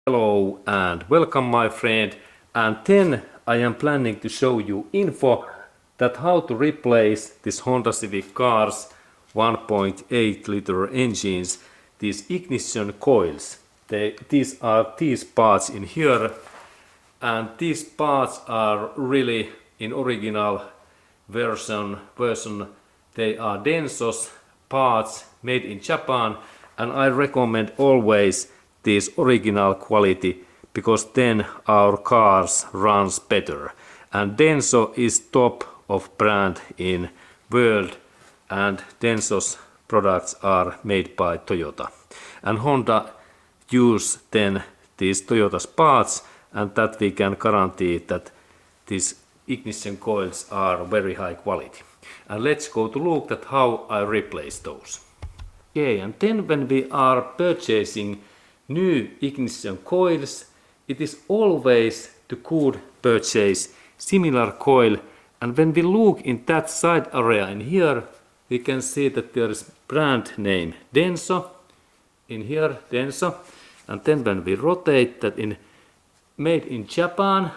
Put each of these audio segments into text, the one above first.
Hello and welcome my friend, and then I am planning to show you info that how to replace this Honda Civic cars 1.8 liter engines, these ignition coils. These are these parts in here, and these parts are really in original version. They are Denso's parts made in Japan, and I recommend always this original quality because then our cars runs better. And Denso is top of brand in world, and Denso's products are made by Toyota, and Honda use then these Toyota's parts, and that we can guarantee that these ignition coils are very high quality. And let's go to look at how I replace those. Okay, and then when we are purchasing new ignition coils, it is always the good purchase similar coil. And when we look in that side area in here, we can see that there is brand name Denso in here, Denso. And then when we rotate that in made in Japan,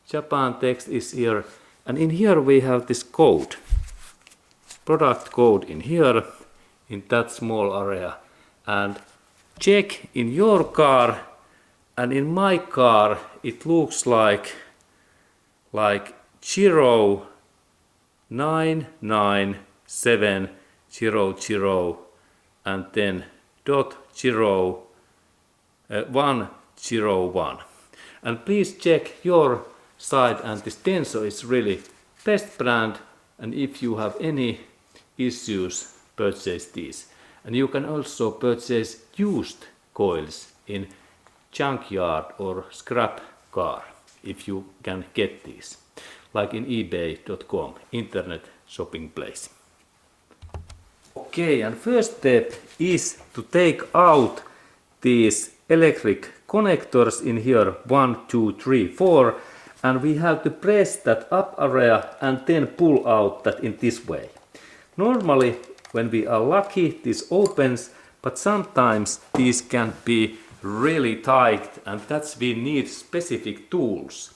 Japan text is here, and in here we have this code, product code in here, in that small area. And check in your car, and in my car it looks like 0997000 and then .0101. And please check your side, and this Denso is really best brand, and if you have any issues, purchase these. And you can also purchase used coils in junkyard or scrap car if you can get these, like in ebay.com, internet shopping place. Okay, and first step is to take out these electric connectors in here, 1, 2, 3, 4, and we have to press that up area and then pull out that in this way. Normally when we are lucky this opens, but sometimes these can be really tight, and that's we need specific tools.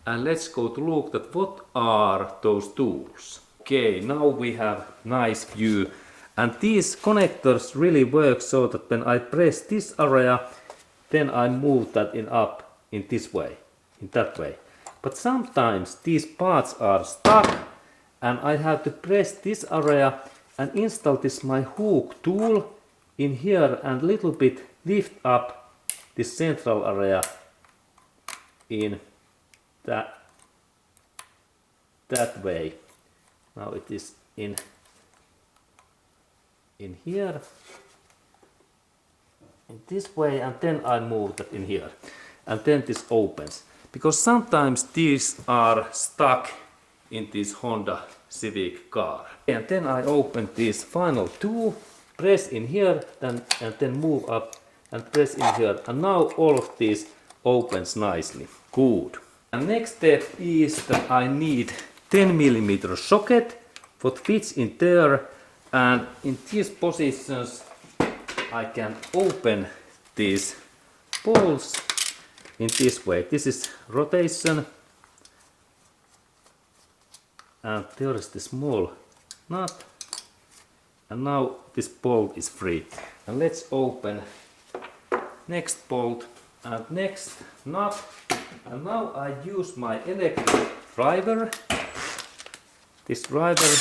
And let's go to look at what are those tools. Okay, now we have nice view, and these connectors really work so that when I press this area, then I move that up in this way, in that way. But sometimes these parts are stuck, and I have to press this area and install this my hook tool in here and little bit lift up this central area in that way. Now it is in here, in this way, and then I move that in here, and then this opens, because sometimes these are stuck in this Honda Civic car. And then I open this final two, press in here, and then move up and press in here, and now all of these opens nicely. Good. And next step is that I need 10mm socket what fits in there, and in these positions I can open these bolts in this way. This is rotation, and there is the small nut, and now this bolt is free. And let's open next bolt and next nut, and now I use my electric driver, this driver,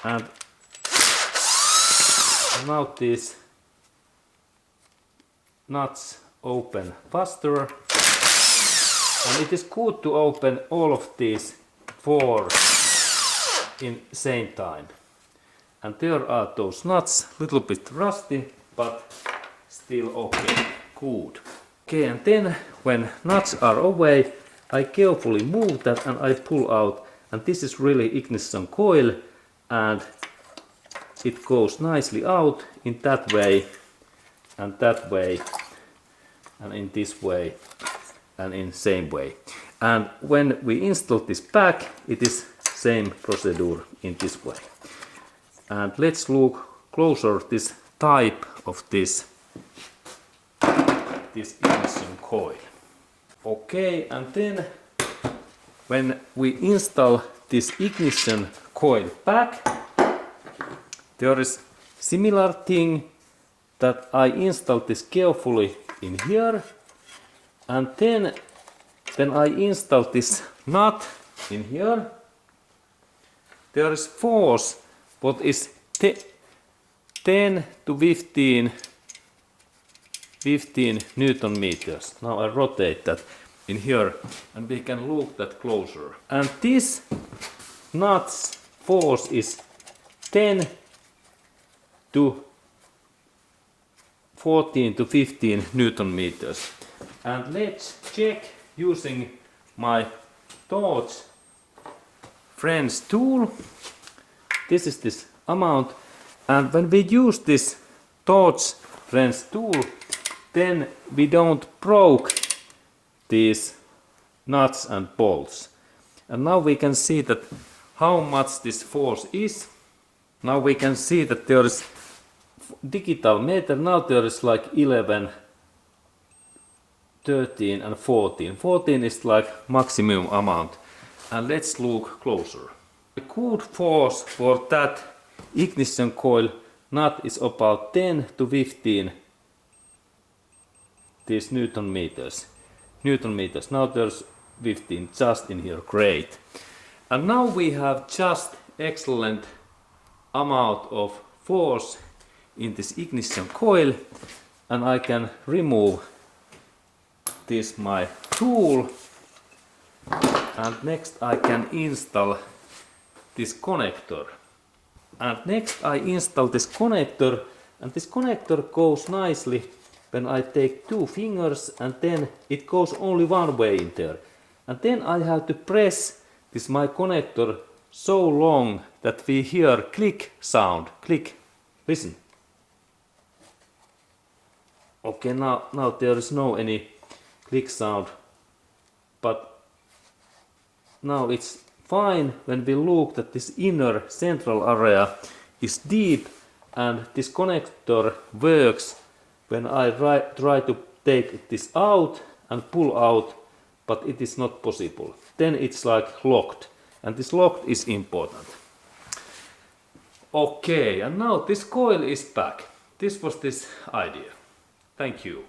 and now these nuts open faster, and it is good to open all of these four in same time. And there are those nuts, little bit rusty, but still okay. Good. Okay, and then when nuts are away, I carefully move that and I pull out, and this is really ignition coil, and it goes nicely out in that way, and that way, and in this way, and in same way. And when we install this back, it is same procedure in this way. And let's look closer this type of this ignition coil. Okay, and then when we install this ignition coil back, there is similar thing that I install this carefully in here, and then when I install this nut in here, there is force what is 10 to 15 Newton meters. Now I rotate that in here and we can look that closer. And this nut's force is 10 to 14 to 15 Newton meters. And let's check using my torch French tool. This is this amount, and when we use this torch French tool, then we don't broke these nuts and bolts. And now we can see that how much this force is. Now we can see that there is digital meter. Now there is like 11, 13 and 14. 14 is like maximum amount. And let's look closer. The good force for that ignition coil nut is about 10 to 15 these Newton meters. Now there's 15 just in here. Great. And now we have just excellent amount of force in this ignition coil, and I can remove this my tool, and next I can install this connector. And next I install this connector, and this connector goes nicely when I take two fingers, and then it goes only one way in there. And then I have to press this my connector so long that we hear click sound. Click. Listen. Okay, now there is no any click sound, but now it's fine when we look that this inner central area is deep, and this connector works when I try to take this out and pull out, but it is not possible. Then it's like locked, and this locked is important. Okay, and now this coil is back. This was this idea. Thank you.